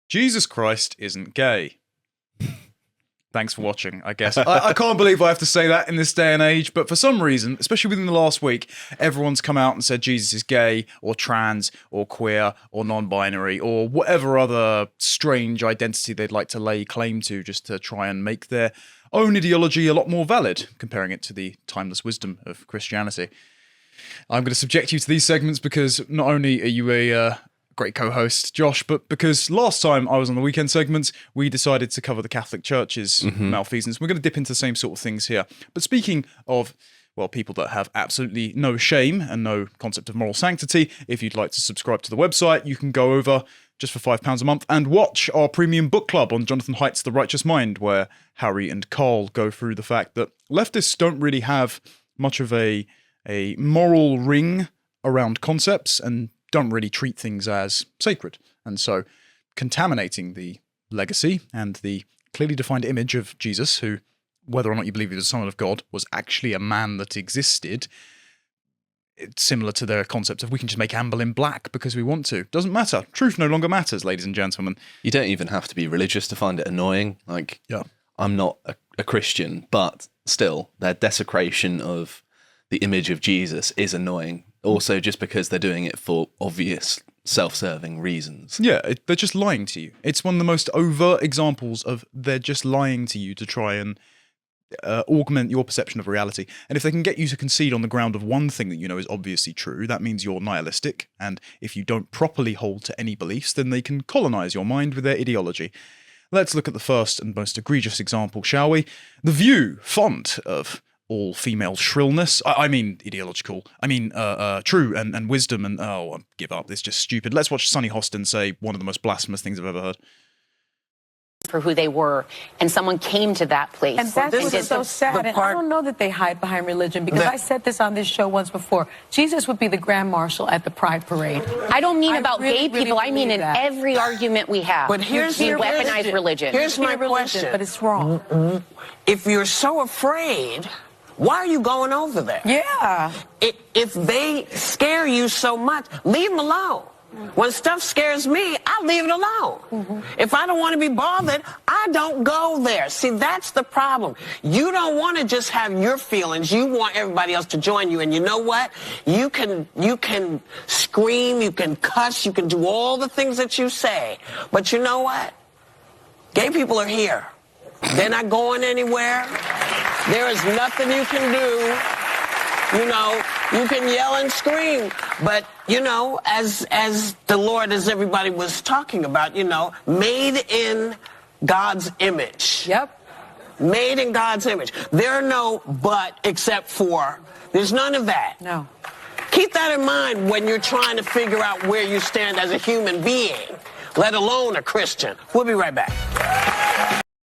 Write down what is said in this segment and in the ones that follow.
Jesus Christ isn't gay. Thanks for watching, I guess. I can't believe I have to say that in this day and age, but for some reason, especially within the last week, everyone's come out and said Jesus is gay, or trans, or queer, or non-binary, or whatever other strange identity they'd like to lay claim to, just to try and make their own ideology a lot more valid, comparing it to the timeless wisdom of Christianity. I'm going to subject you to these segments because not only are you a great co-host, Josh, but because last time I was on the weekend segments, we decided to cover the Catholic Church's malfeasance. We're going to dip into the same sort of things here. But speaking of, well, people that have absolutely no shame and no concept of moral sanctity, if you'd like to subscribe to the website, you can go over just for £5 a month and watch our premium book club on Jonathan Haidt's The Righteous Mind, where Harry and Carl go through the fact that leftists don't really have much of a moral ring around concepts and don't really treat things as sacred. And so contaminating the legacy and the clearly defined image of Jesus, who, whether or not you believe he was the Son of God, was actually a man that existed, it's similar to their concept of we can just make Anne Boleyn black because we want to. Doesn't matter. Truth no longer matters, ladies and gentlemen. You don't even have to be religious to find it annoying. Like, yeah. I'm not a Christian, but still, their desecration of the image of Jesus is annoying. Also, just because they're doing it for obvious self-serving reasons. Yeah, they're just lying to you. It's one of the most overt examples of they're just lying to you to try and augment your perception of reality. And if they can get you to concede on the ground of one thing that you know is obviously true, that means you're nihilistic. And if you don't properly hold to any beliefs, then they can colonize your mind with their ideology. Let's look at the first and most egregious example, shall we? The View, font of all-female shrillness. I mean ideological. I mean true and wisdom and, I give up. It's just stupid. Let's watch Sunny Hostin say one of the most blasphemous things I've ever heard. For who they were, and someone came to that place. And that's what's so sad. And I don't know that they hide behind religion, because I said this on this show once before. Jesus would be the Grand Marshal at the Pride Parade. I don't mean about gay people. I mean in every argument we have. But here's we weaponize religion. Here's my question. But it's wrong. Mm-hmm. If you're so afraid, why are you going over there? Yeah. If they scare you so much, leave them alone. When stuff scares me, I leave it alone. Mm-hmm. If I don't want to be bothered, I don't go there. See, that's the problem. You don't want to just have your feelings. You want everybody else to join you. And you know what? You can scream, you can cuss, you can do all the things that you say. But you know what? Gay people are here. They're not going anywhere. There is nothing you can do. You know, you can yell and scream, but, you know, as the Lord, as everybody was talking about, you know, made in God's image. Yep. Made in God's image. There are no but except for. There's none of that. No. Keep that in mind when you're trying to figure out where you stand as a human being, let alone a Christian. We'll be right back.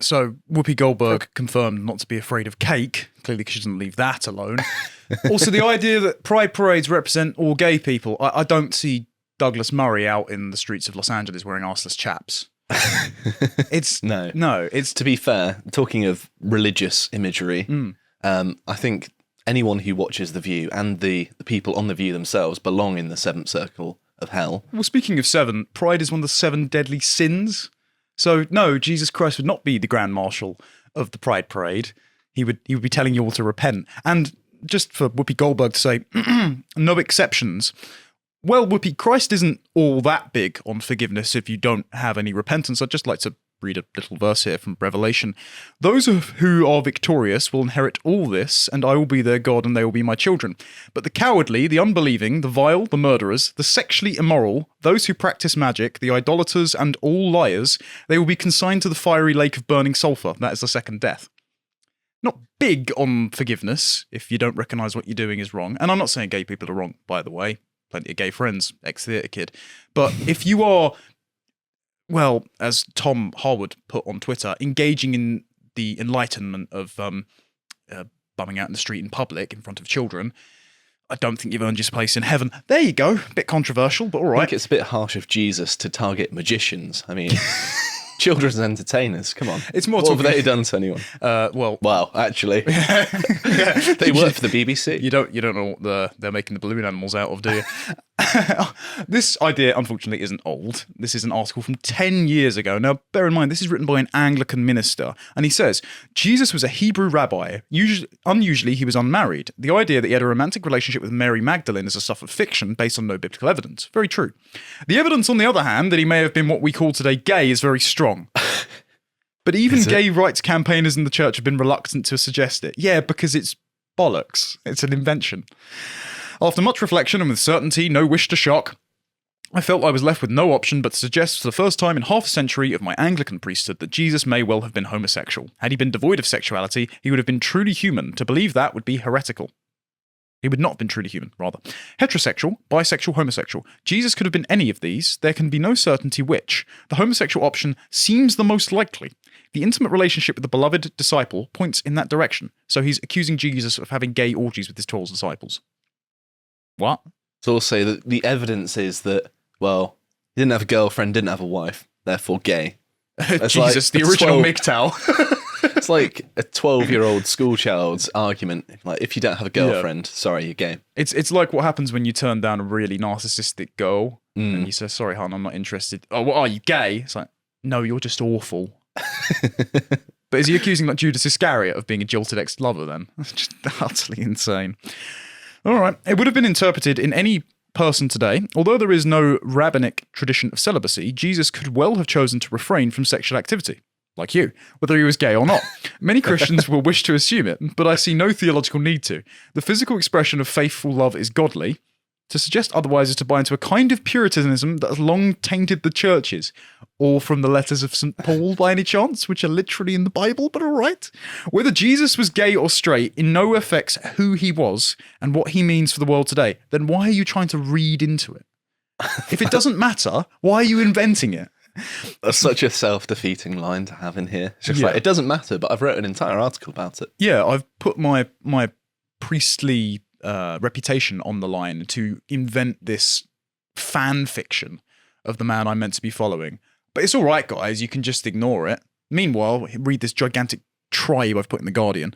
So, Whoopi Goldberg confirmed not to be afraid of cake. Clearly, she doesn't leave that alone. Also, the idea that pride parades represent all gay people. I don't see Douglas Murray out in the streets of Los Angeles wearing arseless chaps. It's to be fair, talking of religious imagery, I think anyone who watches The View and the people on The View themselves belong in the seventh circle of hell. Well, speaking of seven, pride is one of the 7 deadly sins. So, no, Jesus Christ would not be the Grand Marshal of the Pride Parade. He would be telling you all to repent. And just for Whoopi Goldberg to say, no exceptions. Well, Whoopi, Christ isn't all that big on forgiveness if you don't have any repentance. I'd just like to read a little verse here from Revelation. Those who are victorious will inherit all this, and I will be their God, and they will be my children. But the cowardly, the unbelieving, the vile, the murderers, the sexually immoral, those who practice magic, the idolaters, and all liars, they will be consigned to the fiery lake of burning sulfur. That is the second death. Not big on forgiveness if you don't recognise what you're doing is wrong. And I'm not saying gay people are wrong, by the way. Plenty of gay friends, ex-theatre kid. But if you are, well, as Tom Harwood put on Twitter, engaging in the enlightenment of bumming out in the street in public in front of children, I don't think you've earned your place in heaven. There you go. Bit controversial, but all right. I think it's a bit harsh of Jesus to target magicians. I mean, Children's entertainers, come on. It's more what have talking- they done to anyone? Well, actually, they work for the BBC. You don't know what they're making the balloon animals out of, do you? This idea, unfortunately, isn't old. This is an article from 10 years ago. Now, bear in mind, this is written by an Anglican minister, and he says, Jesus was a Hebrew rabbi. Unusually, he was unmarried. The idea that he had a romantic relationship with Mary Magdalene is a stuff of fiction based on no biblical evidence. Very true. The evidence, on the other hand, that he may have been what we call today gay is very strong. But even gay rights campaigners in the church have been reluctant to suggest it. Yeah, because it's bollocks. It's an invention. After much reflection and with certainty, no wish to shock, I felt I was left with no option but to suggest for the first time in half a century of my Anglican priesthood that Jesus may well have been homosexual. Had he been devoid of sexuality, he would have been truly human. To believe that would be heretical. He would not have been truly human, rather. Heterosexual, bisexual, homosexual. Jesus could have been any of these. There can be no certainty which. The homosexual option seems the most likely. The intimate relationship with the beloved disciple points in that direction. So he's accusing Jesus of having gay orgies with his 12 disciples. What? It's also that the evidence is that, well, he didn't have a girlfriend, didn't have a wife, therefore gay. Jesus, the original MGTOW. It's like a 12-year-old schoolchild's argument. Like, if you don't have a girlfriend, sorry, you're gay. It's like what happens when you turn down a really narcissistic girl and you say, sorry, hon, I'm not interested. Oh, well, are you gay? It's like, no, you're just awful. But is he accusing like Judas Iscariot of being a jilted ex-lover then? That's just utterly insane. All right. It would have been interpreted in any person today. Although there is no rabbinic tradition of celibacy, Jesus could well have chosen to refrain from sexual activity. Like you, whether he was gay or not. Many Christians will wish to assume it, but I see no theological need to. The physical expression of faithful love is godly. To suggest otherwise is to buy into a kind of Puritanism that has long tainted the churches. Or from the letters of St. Paul by any chance, which are literally in the Bible, but all right. Whether Jesus was gay or straight in no way affects who he was and what he means for the world today. Then why are you trying to read into it? If it doesn't matter, why are you inventing it? That's such a self-defeating line to have in here. It's just like, it doesn't matter, but I've wrote an entire article about it. Yeah, I've put my priestly reputation on the line to invent this fan fiction of the man I'm meant to be following. But it's all right, guys. You can just ignore it. Meanwhile, read this gigantic tribe I've put in The Guardian.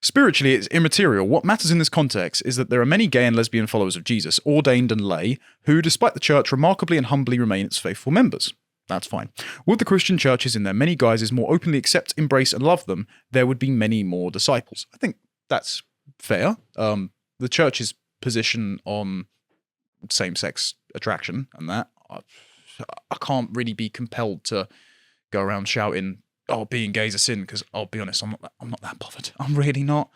Spiritually, it's immaterial. What matters in this context is that there are many gay and lesbian followers of Jesus, ordained and lay, who, despite the church, remarkably and humbly remain its faithful members. That's fine. Would the Christian churches in their many guises more openly accept, embrace, and love them, there would be many more disciples. I think that's fair. The church's position on same-sex attraction and that, I can't really be compelled to go around shouting, "Oh, being gay is a sin," because I'll be honest, I'm not that bothered. I'm really not.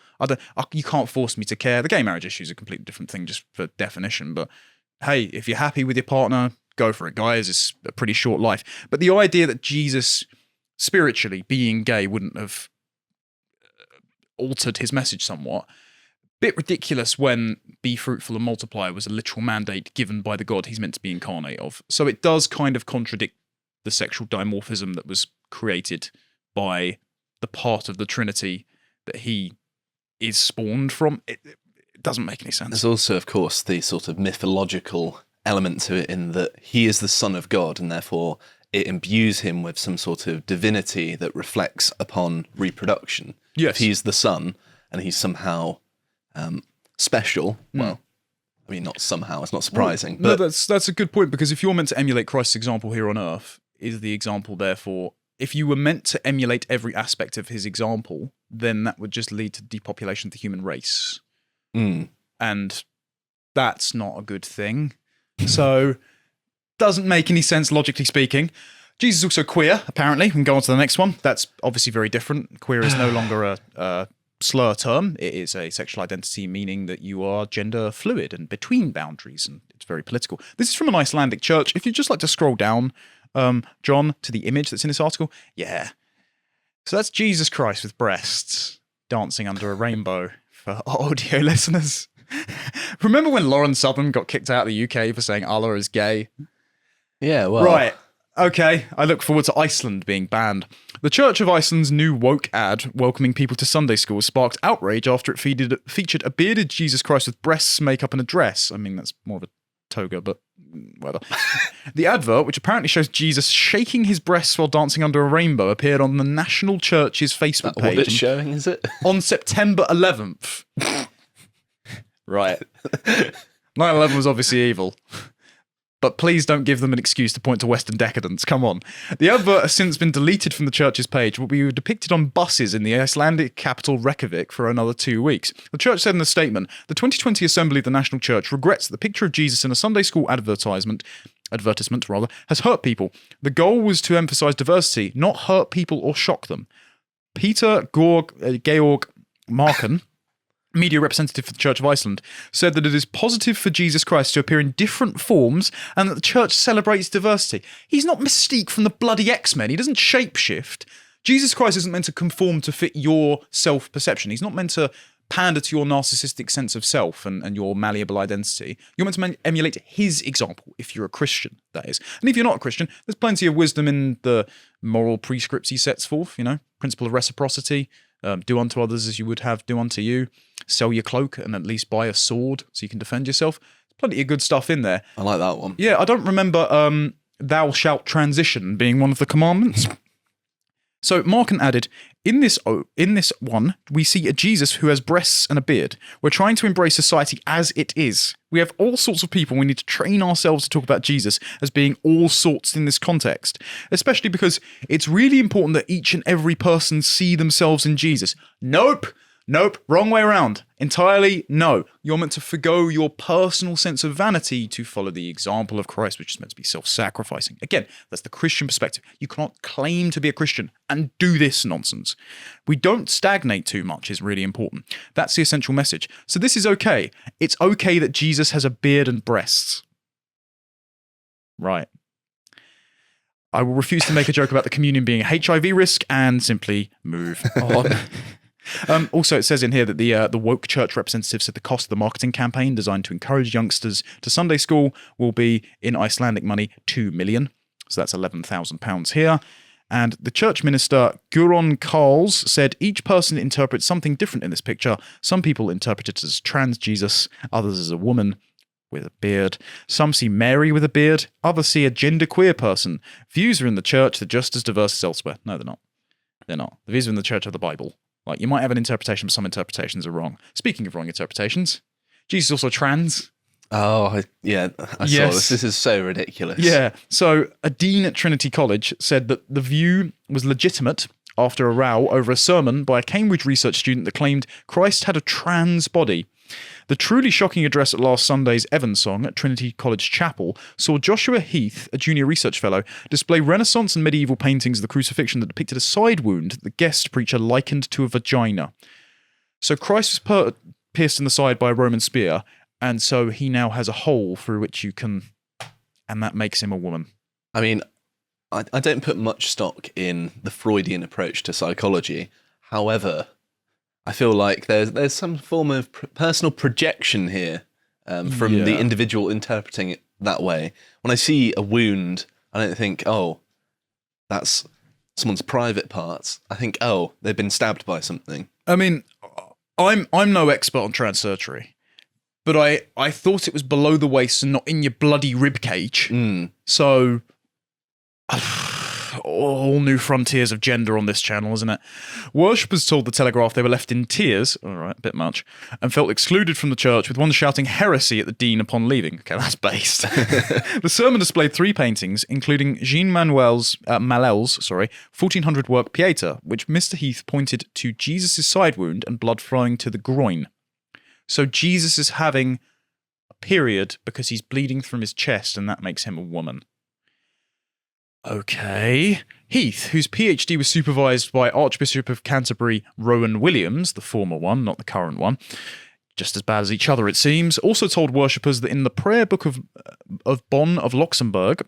You can't force me to care. The gay marriage issue is a completely different thing, just for definition. But hey, if you're happy with your partner, go for it, guys. It's a pretty short life. But the idea that Jesus, spiritually being gay, wouldn't have altered his message somewhat, bit ridiculous when be fruitful and multiply was a literal mandate given by the God he's meant to be incarnate of. So it does kind of contradict the sexual dimorphism that was created by the part of the Trinity that he is spawned from. It doesn't make any sense. There's also, of course, the sort of mythological element to it in that he is the Son of God and therefore it imbues him with some sort of divinity that reflects upon reproduction. Yes. If he's the Son and he's somehow special, well, I mean, not somehow, it's not surprising. Well, but no, that's a good point, because if you're meant to emulate Christ's example here on earth, is the example therefore, if you were meant to emulate every aspect of his example, then that would just lead to depopulation of the human race. And that's not a good thing. So, doesn't make any sense logically speaking. Jesus is also queer, apparently. We can go on to the next one. That's obviously very different. Queer is no longer a slur term. It is a sexual identity, meaning that you are gender fluid and between boundaries, and it's very political. This is from an Icelandic church. If you'd just like to scroll down, John, to the image that's in this article. Yeah. So that's Jesus Christ with breasts dancing under a rainbow for audio listeners. Remember when Lauren Southern got kicked out of the UK for saying Allah is gay? yeah, well, Right. Okay, I look forward to Iceland being banned. The Church of Iceland's new woke ad welcoming people to Sunday school sparked outrage after it featured a bearded Jesus Christ with breasts, makeup, and a dress. I mean, that's more of a toga, but whatever. The advert, which apparently shows Jesus shaking his breasts while dancing under a rainbow, appeared on the National Church's Facebook page. What it's showing, is it? On September 11th. Right. 9/11 was obviously evil. But please don't give them an excuse to point to Western decadence. Come on. The advert has since been deleted from the church's page, will be depicted on buses in the Icelandic capital Reykjavik for another 2 weeks. The church said in a statement, the 2020 Assembly of the National Church regrets that the picture of Jesus in a Sunday school advertisement has hurt people. The goal was to emphasize diversity, not hurt people or shock them. Peter Georg Marken, media representative for the Church of Iceland, said that it is positive for Jesus Christ to appear in different forms and that the church celebrates diversity. He's not Mystique from the bloody X-Men. He doesn't shapeshift. Jesus Christ isn't meant to conform to fit your self-perception. He's not meant to pander to your narcissistic sense of self and your malleable identity. You're meant to emulate his example if you're a Christian, that is. And if you're not a Christian, there's plenty of wisdom in the moral prescripts he sets forth, principle of reciprocity, do unto others as you would have do unto you, sell your cloak and at least buy a sword so you can defend yourself. There's plenty of good stuff in there. I like that one. Yeah, I don't remember thou shalt transition being one of the commandments. So Marken added, in this one, we see a Jesus who has breasts and a beard. We're trying to embrace society as it is. We have all sorts of people. We need to train ourselves to talk about Jesus as being all sorts in this context, especially because it's really important that each and every person see themselves in Jesus. Nope, wrong way around. Entirely no. You're meant to forgo your personal sense of vanity to follow the example of Christ, which is meant to be self-sacrificing. Again, that's the Christian perspective. You cannot claim to be a Christian and do this nonsense. We don't stagnate too much is really important. That's the essential message. So this is okay. It's okay that Jesus has a beard and breasts. Right. I will refuse to make a joke about the communion being a HIV risk and simply move on. Also, it says in here that the woke church representative said the cost of the marketing campaign designed to encourage youngsters to Sunday school will be, in Icelandic money, 2 million. So that's £11,000 here. And the church minister, Guðrún Karls, said each person interprets something different in this picture. Some people interpret it as trans Jesus, others as a woman with a beard. Some see Mary with a beard, others see a genderqueer person. Views are in the church that are just as diverse as elsewhere. No, they're not. They're not. The views are in the church of the Bible. Like, you might have an interpretation, but some interpretations are wrong. Speaking of wrong interpretations, Jesus is also trans. Oh, I saw this. This is so ridiculous. Yeah. So a dean at Trinity College said that the view was legitimate after a row over a sermon by a Cambridge research student that claimed Christ had a trans body. The truly shocking address at last Sunday's Evensong at Trinity College Chapel saw Joshua Heath, a junior research fellow, display Renaissance and medieval paintings of the crucifixion that depicted a side wound that the guest preacher likened to a vagina. So Christ was pierced in the side by a Roman spear, and so he now has a hole through which you can... and that makes him a woman. I mean, I don't put much stock in the Freudian approach to psychology. However, I feel like there's some form of personal projection here from the individual interpreting it that way. When I see a wound, I don't think, oh, that's someone's private parts. I think, oh, they've been stabbed by something. I mean, I'm no expert on trans surgery, but I thought it was below the waist and not in your bloody rib cage. So... all new frontiers of gender on this channel, isn't it? Worshippers told the Telegraph they were left in tears, all right, a bit much, and felt excluded from the church, with one shouting heresy at the dean upon leaving. Okay, that's based. The sermon displayed 3 paintings, including Jean Malel's 1400 work Pieta, which Mr. Heath pointed to Jesus' side wound and blood flowing to the groin. So Jesus is having a period because he's bleeding from his chest, and that makes him a woman. Okay. Heath, whose PhD was supervised by Archbishop of Canterbury Rowan Williams, the former one, not the current one, just as bad as each other it seems, also told worshippers that in the prayer book of Bonn of Luxembourg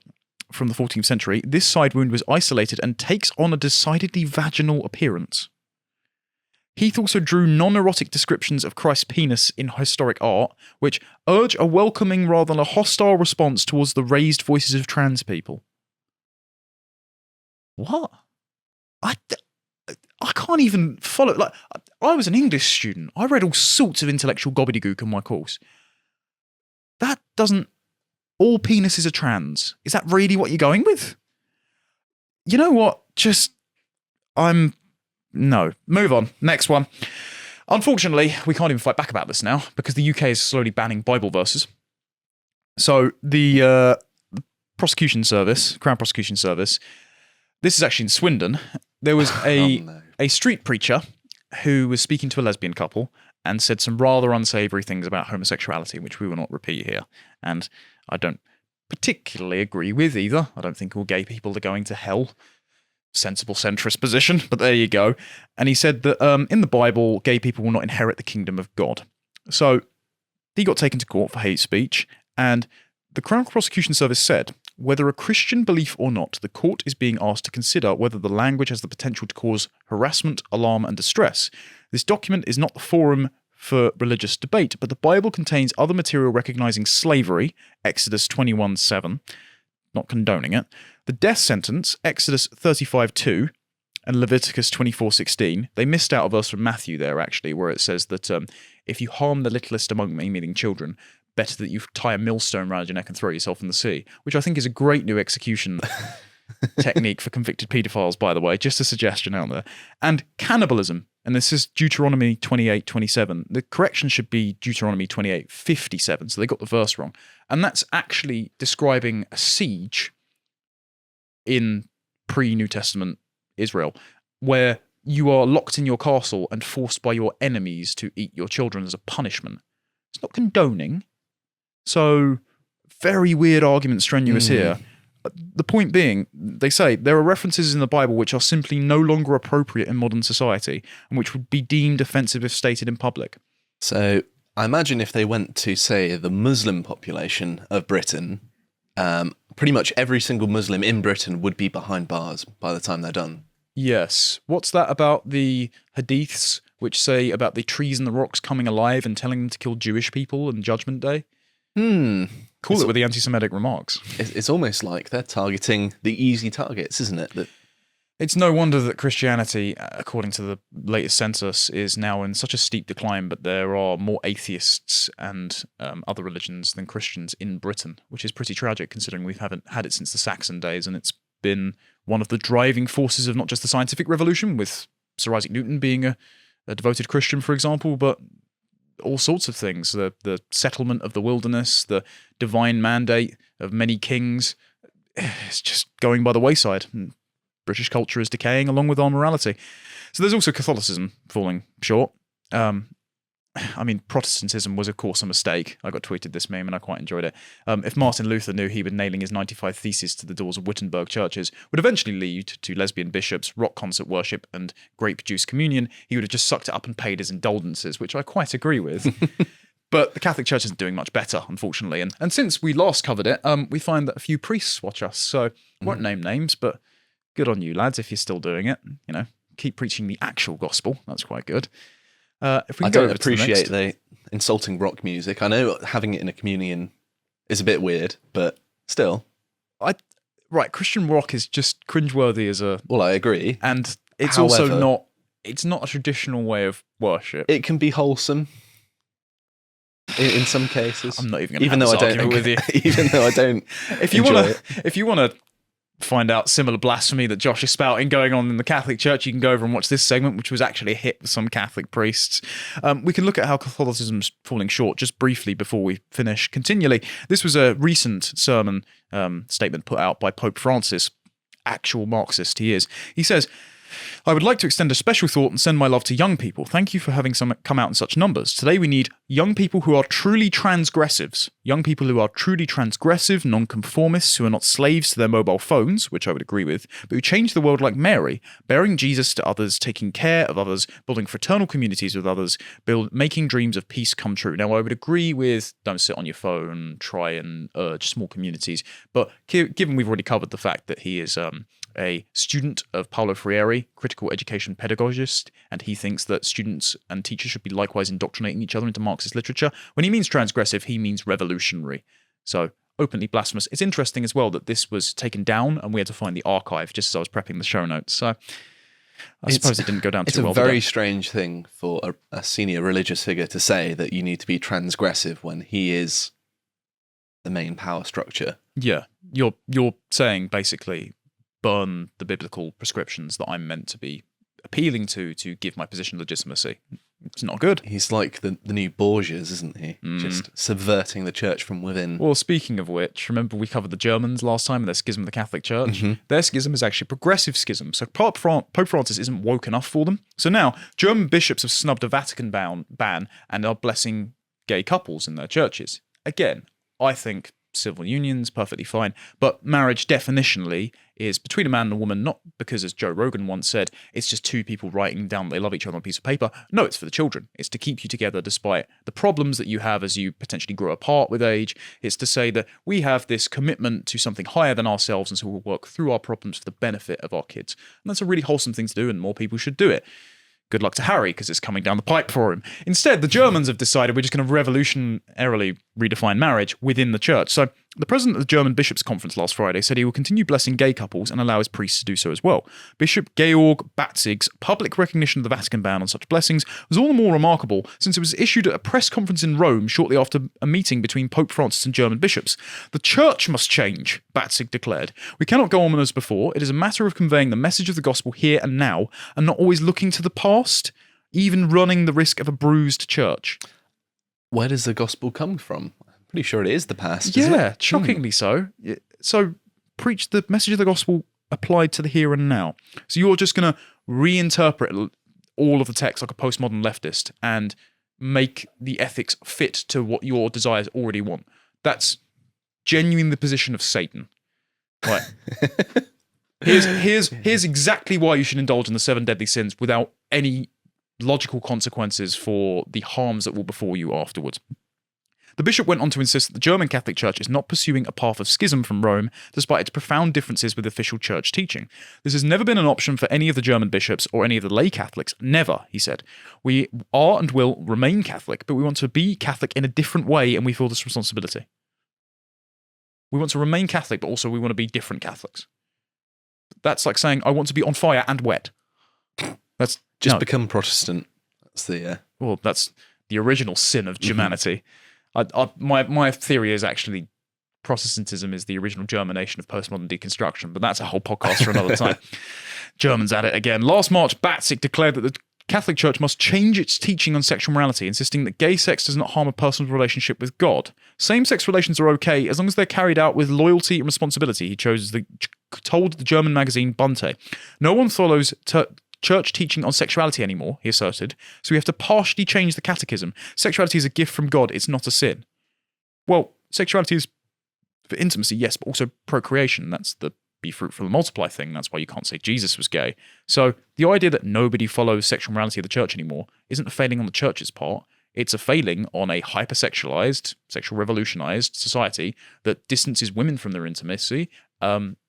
from the 14th century, this side wound was isolated and takes on a decidedly vaginal appearance. Heath also drew non-erotic descriptions of Christ's penis in historic art, which urge a welcoming rather than a hostile response towards the raised voices of trans people. What? I can't even follow. Like, I was an English student. I read all sorts of intellectual gobbledygook in my course. That doesn't all penises are trans. Is that really what you're going with? You know what? No. Move on. Next one. Unfortunately, we can't even fight back about this now because the UK is slowly banning Bible verses. So the prosecution service, Crown Prosecution Service, this is actually in Swindon. There was a street preacher who was speaking to a lesbian couple and said some rather unsavoury things about homosexuality, which we will not repeat here. And I don't particularly agree with either. I don't think all gay people are going to hell. Sensible centrist position, but there you go. And he said that in the Bible, gay people will not inherit the kingdom of God. So he got taken to court for hate speech, and the Crown Prosecution Service said, whether a Christian belief or not, the court is being asked to consider whether the language has the potential to cause harassment, alarm, and distress. This document is not the forum for religious debate, but the Bible contains other material recognizing slavery, Exodus 21:7, not condoning it, the death sentence, Exodus 35:2, and Leviticus 24:16. They missed out a verse from Matthew there, actually, where it says that if you harm the littlest among me, meaning children, better that you tie a millstone around your neck and throw yourself in the sea, which I think is a great new execution technique for convicted paedophiles, by the way, just a suggestion out there. And cannibalism, and this is Deuteronomy 28:27. The correction should be Deuteronomy 28:57, so they got the verse wrong. And that's actually describing a siege in pre-New Testament Israel, where you are locked in your castle and forced by your enemies to eat your children as a punishment. It's not condoning. So, very weird argument strenuous here. The point being, they say there are references in the Bible which are simply no longer appropriate in modern society and which would be deemed offensive if stated in public. So, I imagine if they went to, say, the Muslim population of Britain, pretty much every single Muslim in Britain would be behind bars by the time they're done. Yes. What's that about the hadiths which say about the trees and the rocks coming alive and telling them to kill Jewish people on Judgment Day? Call it with the anti-Semitic remarks. It's almost like they're targeting the easy targets, isn't it? It's no wonder that Christianity, according to the latest census, is now in such a steep decline, but there are more atheists and other religions than Christians in Britain, which is pretty tragic considering we haven't had it since the Saxon days, and it's been one of the driving forces of not just the scientific revolution, with Sir Isaac Newton being a devoted Christian, for example, but all sorts of things. The settlement of the wilderness, the divine mandate of many kings, it's just going by the wayside. And British culture is decaying along with our morality. So there's also Catholicism falling short. I mean, Protestantism was, of course, a mistake. I got tweeted this meme and I quite enjoyed it. If Martin Luther knew he would nailing his 95 Theses to the doors of Wittenberg churches would eventually lead to lesbian bishops, rock concert worship, and grape juice communion, he would have just sucked it up and paid his indulgences, which I quite agree with. But the Catholic Church isn't doing much better, unfortunately. And since we last covered it, we find that a few priests watch us. So won't name names, but good on you, lads, if you're still doing it. You know, keep preaching the actual gospel. That's quite good. If we I don't appreciate the insulting rock music. I know having it in a communion is a bit weird, but still. Right, Christian rock is just cringeworthy as a... Well, I agree. And it's also not... It's not a traditional way of worship. It can be wholesome in some cases. I'm not even going to have this argument with you. Even though I don't If you want to find out similar blasphemy that Josh is spouting going on in the Catholic Church, you can go over and watch this segment, which was actually a hit with some Catholic priests. We can look at how Catholicism's falling short just briefly before we finish continually. This was a recent sermon statement put out by Pope Francis, actual Marxist he is. He says, I would like to extend a special thought and send my love to young people. Thank you for having some come out in such numbers. Today we need young people who are truly transgressives. Young people who are truly transgressive, nonconformists, who are not slaves to their mobile phones, which I would agree with, but who change the world like Mary, bearing Jesus to others, taking care of others, building fraternal communities with others, making dreams of peace come true. Now, I would agree with don't sit on your phone, try and urge small communities, but given we've already covered the fact that he is a student of Paulo Freire, critical education pedagogist, and he thinks that students and teachers should be likewise indoctrinating each other into Marxist literature. When he means transgressive, he means revolutionary. So, openly blasphemous. It's interesting as well that this was taken down and we had to find the archive just as I was prepping the show notes. So, I suppose it didn't go down too well. It's a very strange thing for a senior religious figure to say that you need to be transgressive when he is the main power structure. Yeah, you're saying basically burn the biblical prescriptions that I'm meant to be appealing to give my position legitimacy. It's not good. He's like the new Borgias, isn't he? Just subverting the church from within. Well, speaking of which, remember we covered the Germans last time and their schism of the Catholic Church? Their schism is actually progressive schism. So Pope Francis isn't woke enough for them. So now German bishops have snubbed a Vatican ban and are blessing gay couples in their churches. Again, I think civil unions, perfectly fine. But marriage definitionally is between a man and a woman, not because, as Joe Rogan once said, it's just two people writing down they love each other on a piece of paper. No, it's for the children. It's to keep you together despite the problems that you have as you potentially grow apart with age. It's to say that we have this commitment to something higher than ourselves, and so we'll work through our problems for the benefit of our kids. And that's a really wholesome thing to do, and more people should do it. Good luck to Harry, because it's coming down the pipe for him. Instead, the Germans have decided we're just going to revolutionarily redefine marriage within the church. So the president of the German Bishops' Conference last Friday said he will continue blessing gay couples and allow his priests to do so as well. Bishop Georg Batzig's public recognition of the Vatican ban on such blessings was all the more remarkable since it was issued at a press conference in Rome shortly after a meeting between Pope Francis and German bishops. The church must change, Batzig declared. We cannot go on as before. It is a matter of conveying the message of the gospel here and now, and not always looking to the past, even running the risk of a bruised church. Where does the gospel come from? I'm pretty sure it is the past. Yeah, shockingly so. So preach the message of the gospel applied to the here and now. So you're just going to reinterpret all of the text like a postmodern leftist and make the ethics fit to what your desires already want. That's genuinely the position of Satan. Right. Here's exactly why you should indulge in the 7 deadly sins without any logical consequences for the harms that will befall you afterwards. The bishop went on to insist that the German Catholic Church is not pursuing a path of schism from Rome, despite its profound differences with official church teaching. This has never been an option for any of the German bishops or any of the lay Catholics. Never, he said. We are and will remain Catholic, but we want to be Catholic in a different way, and we feel this responsibility. We want to remain Catholic, but also we want to be different Catholics. That's like saying, I want to be on fire and wet. That's just become Protestant. That's the well, that's the original sin of humanity. My theory is actually Protestantism is the original germination of postmodern deconstruction, but that's a whole podcast for another time. Germans at it again. Last March, Batzig declared that the Catholic Church must change its teaching on sexual morality, insisting that gay sex does not harm a person's relationship with God. Same-sex relations are okay as long as they're carried out with loyalty and responsibility, he told the German magazine Bunte. No one follows church teaching on sexuality anymore, he asserted, so we have to partially change the catechism. Sexuality is a gift from God, it's not a sin. Well, sexuality is for intimacy, yes, but also procreation. That's the be fruitful and multiply thing. That's why you can't say Jesus was gay. So the idea that nobody follows sexual morality of the church anymore isn't a failing on the church's part. It's a failing on a hypersexualized, sexual revolutionized society that distances women from their intimacy,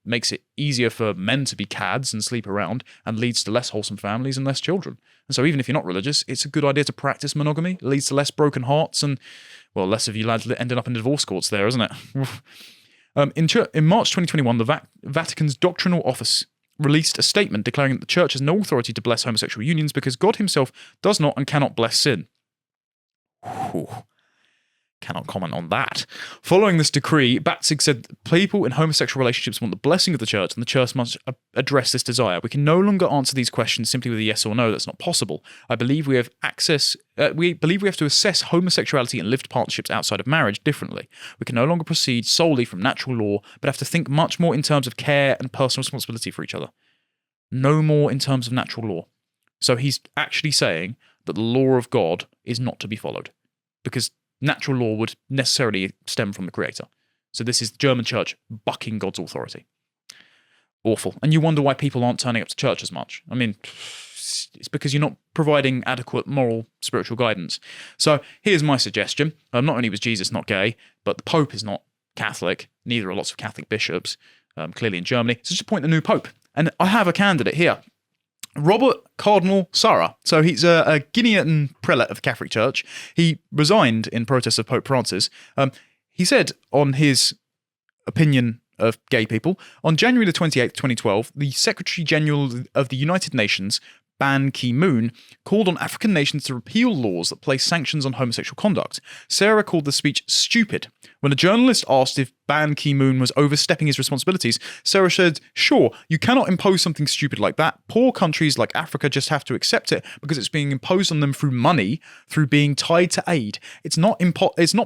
makes it easier for men to be cads and sleep around, and leads to less wholesome families and less children. And so even if you're not religious, it's a good idea to practice monogamy. It leads to less broken hearts and, well, less of you lads ending up in divorce courts there, isn't it? In March 2021, the Vatican's doctrinal office released a statement declaring that the church has no authority to bless homosexual unions because God himself does not and cannot bless sin. Whew. Cannot comment on that. Following this decree, Batzig said that people in homosexual relationships want the blessing of the church, and the church must address this desire. We can no longer answer these questions simply with a yes or no. That's not possible. I believe we have to assess homosexuality and lived partnerships outside of marriage differently. We can no longer proceed solely from natural law, but have to think much more in terms of care and personal responsibility for each other. No more in terms of natural law. So he's actually saying that the law of God is not to be followed, because natural law would necessarily stem from the Creator. So this is the German church bucking God's authority. Awful. And you wonder why people aren't turning up to church as much. I mean, it's because you're not providing adequate moral, spiritual guidance. So here's my suggestion. Not only was Jesus not gay, but the Pope is not Catholic. Neither are lots of Catholic bishops, clearly in Germany. So just appoint a new Pope. And I have a candidate here. Robert Cardinal Sarah. So he's a Guinean prelate of the Catholic Church. He resigned in protest of Pope Francis. He said on his opinion of gay people, on January the 28th, 2012, the Secretary General of the United Nations Ban Ki-moon, called on African nations to repeal laws that place sanctions on homosexual conduct. Sarah called the speech stupid. When a journalist asked if Ban Ki-moon was overstepping his responsibilities, Sarah said, "Sure, you cannot impose something stupid like that. Poor countries like Africa just have to accept it because it's being imposed on them through money, through being tied to aid. It's not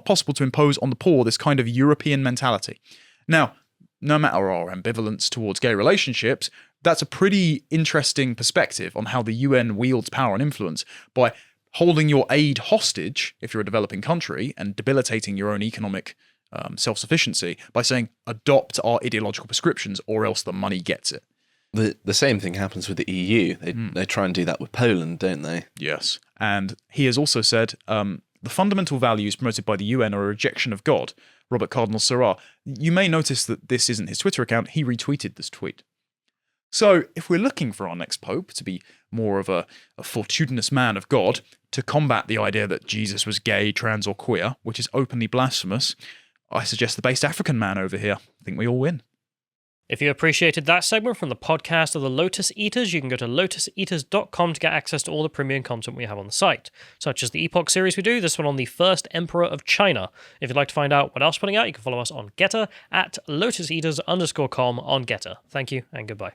possible to impose on the poor this kind of European mentality." Now, no matter our ambivalence towards gay relationships, that's a pretty interesting perspective on how the UN wields power and influence by holding your aid hostage if you're a developing country and debilitating your own economic self-sufficiency by saying, adopt our ideological prescriptions or else the money gets it. The same thing happens with the EU. They try and do that with Poland, don't they? Yes. And he has also said, the fundamental values promoted by the UN are a rejection of God. Robert Cardinal Sarah. You may notice that this isn't his Twitter account. He retweeted this tweet. So if we're looking for our next pope to be more of a fortuitous man of God, to combat the idea that Jesus was gay, trans, or queer, which is openly blasphemous, I suggest the based African man over here. I think we all win. If you appreciated that segment from the podcast of the Lotus Eaters, you can go to lotuseaters.com to get access to all the premium content we have on the site, such as the Epoch series we do, this one on the first emperor of China. If you'd like to find out what else we're putting out, you can follow us on Getter at lotuseaters_com on Getter. Thank you and goodbye.